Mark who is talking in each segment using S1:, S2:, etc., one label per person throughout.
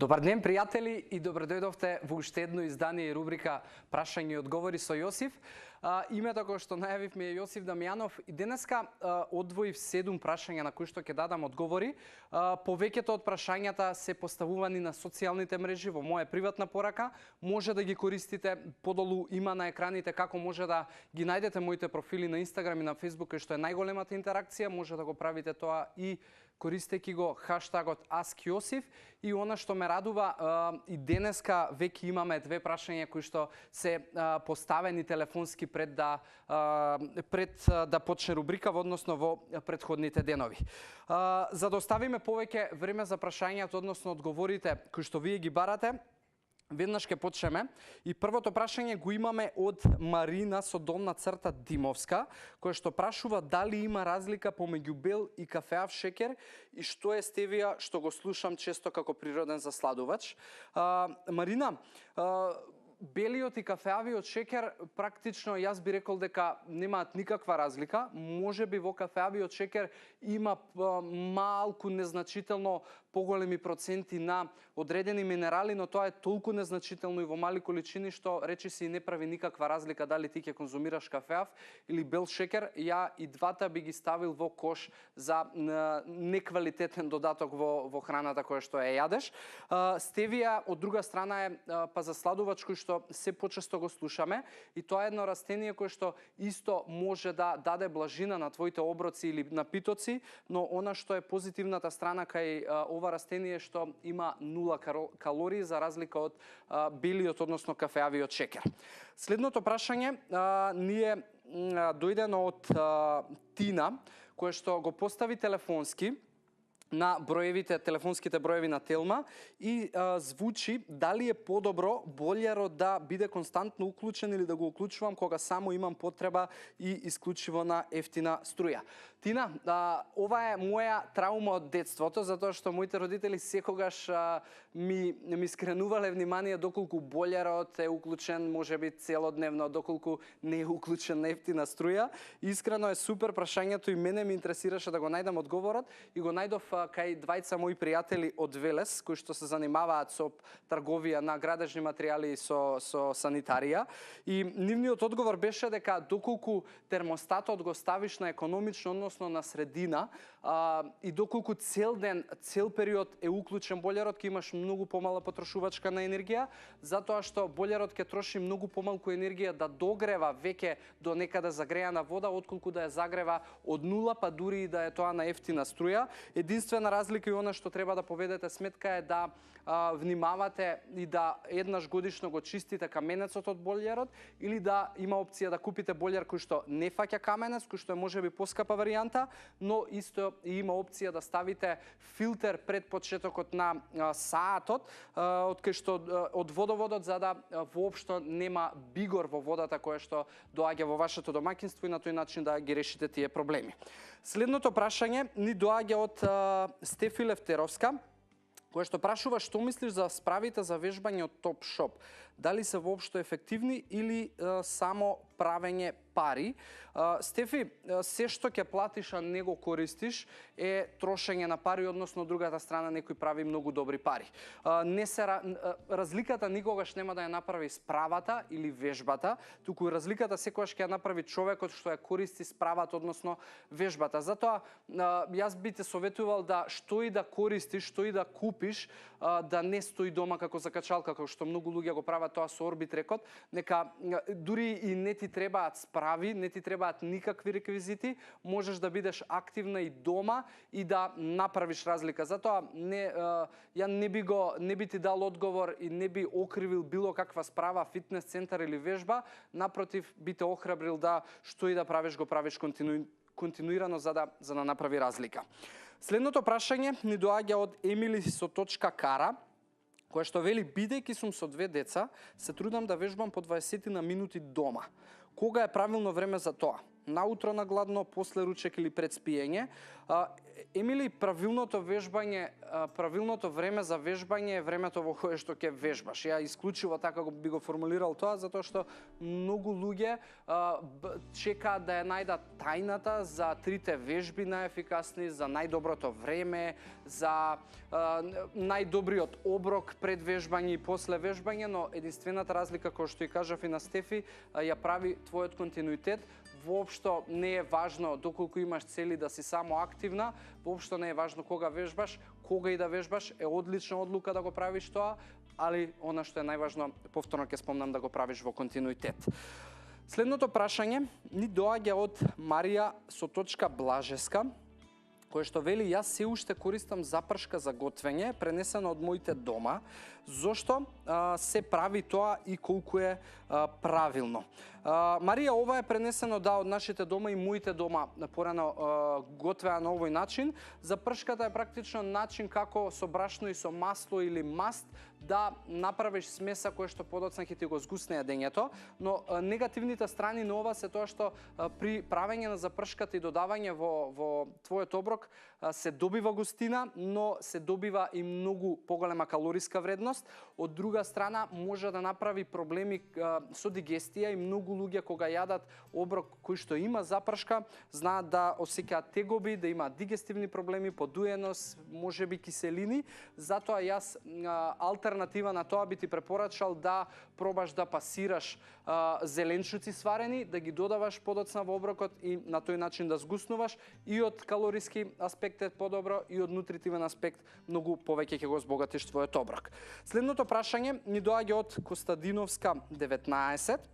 S1: Добар ден, пријатели, и добре дојдовте во уште едно издание и рубрика Прашање и одговори со Јосиф. Името кој што најавивме е Јосиф Дамјанов и денеска одвоив 7 прашања на кои што ќе дадам одговори. Повеќето од прашањата се поставувани на социјалните мрежи во моја приватна порака. Може да ги користите, подолу има на екраните како може да ги најдете моите профили на Инстаграм и на Фејсбук, кој што е најголемата интеракција. Може да го правите тоа и користејќи го хаштагот AskJosif. И она што ме радува, и денеска веќе имаме две прашања кои што се поставени телефонски пред да почне рубрика, односно во претходните денови. За да оставиме повеќе време за прашањата, односно одговорите кои што вие ги барате, веднаш ќе почнеме. И првото прашање го имаме од Марина со долна црта Димовска, која што прашува дали има разлика помеѓу бел и кафеав шекер и што е стевија, што го слушам често како природен засладувач. Марина, белиот и кафеавиот шекер практично јас би рекол дека немаат никаква разлика. Може би во кафеавиот шекер има малку незначително поголеми проценти на одредени минерали, но тоа е толку незначително и во мали количини што речиси не прави никаква разлика дали ти ќе конзумираш кафеав или бел шекер. Ја и двата би ги ставил во кош за неквалитетен додаток во храната која што ја јадеш. Стевија од друга страна е засладувач кој што се почесто го слушаме и тоа е едно растение кое што исто може да даде блажина на твоите оброци или напитоци, но она што е позитивната страна кај ова растение што има 0 калории за разлика од белиот, односно кафеавиот шекер. Следното прашање ни е дојдено од Тина, која што го постави телефонски на телефонските броеви на Телма и звучи дали е подобро болјарот да биде константно уклучен или да го уклучувам кога само имам потреба и исклучиво на ефтина струја. Тина, ова е моја траума од детството, затоа што моите родители секогаш ми скренувале внимание доколку болјарот е уклучен можеби целодневно, доколку не е уклучен на ефтина струја. Искрено е супер прашањето и мене ми интересираше да го најдам одговорот и го најдов кај двајца мои пријатели од Велес, кои што се занимаваат со трговија на градежни материјали и со санитарија. И нивниот одговор беше дека доколку термостатот го ставиш на економично, односно на средина, и доколку цел ден, цел период е уклучен болјарот, ќе имаш многу помала потрошувачка на енергија, затоа што болјарот ќе троши многу помалку енергија да догрева веќе до некаде загрејана вода, отколку да ја загрева од нула, па дури и да е тоа на ефтина струја. Единствена разлика и она што треба да поведете сметка е да внимавате и да еднаш годишно го чистите каменецот од болјарот или да има опција да купите болјар кој што не фаќа каменец, кој што е можеби поскапа варијанта, но исто и има опција да ставите филтер пред почетокот на саатот од кај што од водоводот за да воопшто нема бигор во водата која што доаѓа во вашето домаќинство и на тој начин да ги решите тие проблеми. Следното прашање ни доаѓа од Стефи Левтеровска, која што прашува што мислиш за справите за вежбање од Topshop. Дали се воопшто ефективни или само правење пари? Стефи, се што ќе платиш, а не го користиш, е трошење на пари, односно другата страна некој прави многу добри пари. Разликата никогаш нема да ја направи справата или вежбата, туку разликата секогаш ќе ја направи човекот што ја користи справата, односно вежбата. Затоа јас би те советувал да што и да користиш, што и да купиш, да не стои дома како закачалка, како што многу луѓе го прават тоа со Орбитрекот, нека дури и не ти требаат справи, не ти требаат никакви реквизити, можеш да бидеш активна и дома и да направиш разлика. Затоа ја не би ти дал одговор и не би окривил било каква справа, фитнес центар или вежба, напротив би те охрабрил да што и да правиш, го правиш континуирано за да направи разлика. Следното прашање ни доаѓа од Емили со точка Кара, која што вели бидејќи сум со 2 деца, се трудам да вежбам по 20 на минути дома. Кога е правилно време за тоа? наутро на гладно, после ручек или пред спиење. Емили, правилното време за вежбање е времето во кое што ќе вежбаш. Ја исклучиво така би го формулирал тоа, затоа што многу луѓе чекаат да ја најдат тајната за трите вежби најефикасни, за најдоброто време, за најдобриот оброк пред вежбање и после вежбање, но единствената разлика, која што и кажав и на Стефи, ја прави твојот континуитет. Воопшто не е важно доколку имаш цели да си само активна, воопшто не е важно кога вежбаш, кога и да вежбаш, е одлична одлука да го правиш тоа, али она што е најважно, повторно ќе спомнам, да го правиш во континуитет. Следното прашање ни доаѓа од Марија со точка Блажеска, кој што вели: јас се уште користам запршка за готвење, пренесена од моите дома. Зошто се прави тоа и колку е правилно? Марија, ова е пренесено од нашите дома и моите дома порано готвеа на овој начин. Запршката е практично начин како со брашно и со масло или маст да направиш смеса која што подоцна ќе ти го згусне јадењето, но негативните страни на ова се тоа што при правење на запршката и додавање во твојот оброк се добива густина, но се добива и многу поголема калориска вредност. Од друга страна може да направи проблеми со дигестија и многу луѓе кога јадат оброк кој што има запршка, знаат да осеќаат тегоби, да имаат дигестивни проблеми, подуеност, можеби киселини. Затоа јас алтернатива на тоа би ти препорачал да пробаш да пасираш зеленчуци сварени, да ги додаваш подоцна во оброкот и на тој начин да згуснуваш, и од калориски аспект е подобро и од нутритивен аспект многу повеќе ќе го збогатиш твојот оброк. Следното прашање ни доаѓа од Костадиновска 19,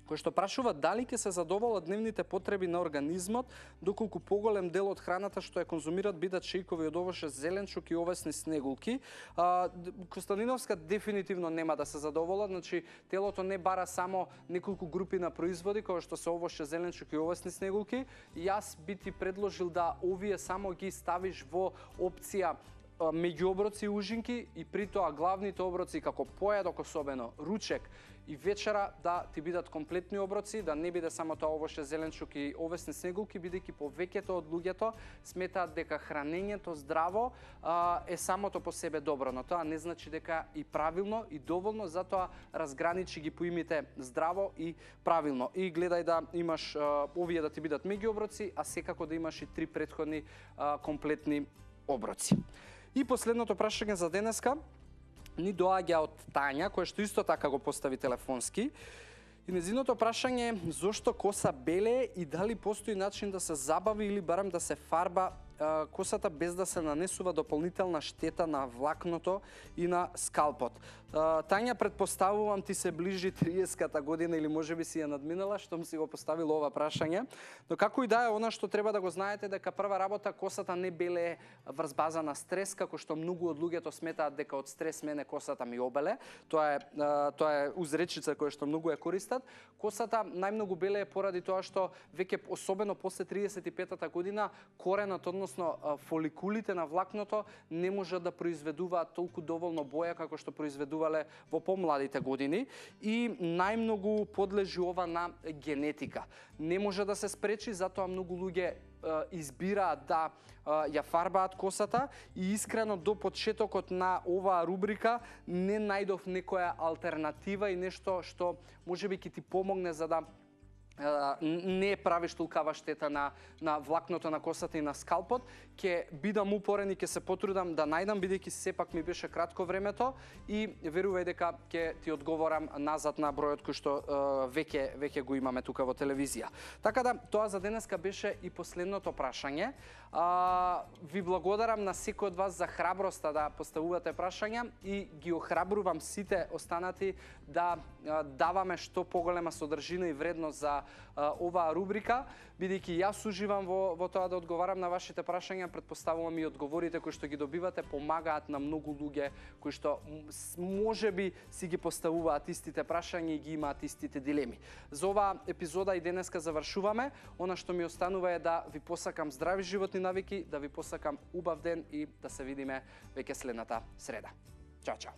S1: кој што прашува дали ќе се задоволат дневните потреби на организмот доколку поголем дел од храната што ја конзумират бидат шејкови од овоше, зеленчук и овесни снегулки. Костадиновска дефинитивно нема да се задоволат, значи телото не бара само неколку групи на производи кои што се овоше, зеленчук и овесни снегулки. Јас би ти предложил да овие само ги ставиш во опција меѓуоброци и ужинки, и при тоа главните оброци како појадок, особено ручек и вечера, да ти бидат комплетни оброци, да не биде само тоа овоше, зеленчук и овесни снегулки, бидејќи повеќето од луѓето сметаат дека хранењето здраво е самото по себе добро, но тоа не значи дека и правилно и доволно, затоа разграничи ги поимите здраво и правилно. И гледај да имаш овие да ти бидат меѓуоброци, а секако да имаш и 3 претходни комплетни оброци. И последното прашање за денеска ни доаѓа од Тања, која што исто така го постави телефонски. И незиното прашање е: зошто коса белее и дали постои начин да се забави или барем да се фарба косата без да се нанесува дополнителна штета на влакното и на скалпот? Тања, предпоставувам ти се ближи 30-ката година или можеби си ја надминала, штом си го поставила ова прашање. Но како и да е, она што треба да го знаете дека прва работа, косата не белее врз база на стрес, како што многу од луѓето сметаат дека од стрес мене косата ми обеле. Тоа е узречица која што многу ја користат. Косата најмногу белее поради тоа што веќе особено после 35-та година коренот, односно фоликулите на влакното не можат да произведуваат толку доволно боја како што произведувале во помладите години, и најмногу подлежи ова на генетика. Не може да се спречи, затоа многу луѓе избираат да ја фарбаат косата, и искрено до почетокот на оваа рубрика не најдов некоја алтернатива и нешто што можеби ќе ти помогне за да не правиш толкава штета на влакното на косата и на скалпот. Ќе бидам упорен и ќе се потрудам да најдам, бидејќи сепак ми беше кратко времето, и верувај дека ќе ти одговорам назад на бројот кој што веќе го имаме тука во телевизија. Така да, тоа за денеска беше и последното прашање. Ви благодарам на секој од вас за храброста да поставувате прашања, и ги охрабрувам сите останати да даваме што поголема содржина и вредност за оваа рубрика, бидејќи јас уживам во тоа да одговарам на вашите прашања. Претпоставувам и одговорите кои што ги добивате помагаат на многу луѓе кои што можеби си ги поставуваат истите прашања и ги имаат истите дилеми. За оваа епизода и денеска завршуваме. Она што ми останува е да ви посакам здрави животни навики, да ви посакам убав ден и да се видиме веќе следната среда. Чао, чао.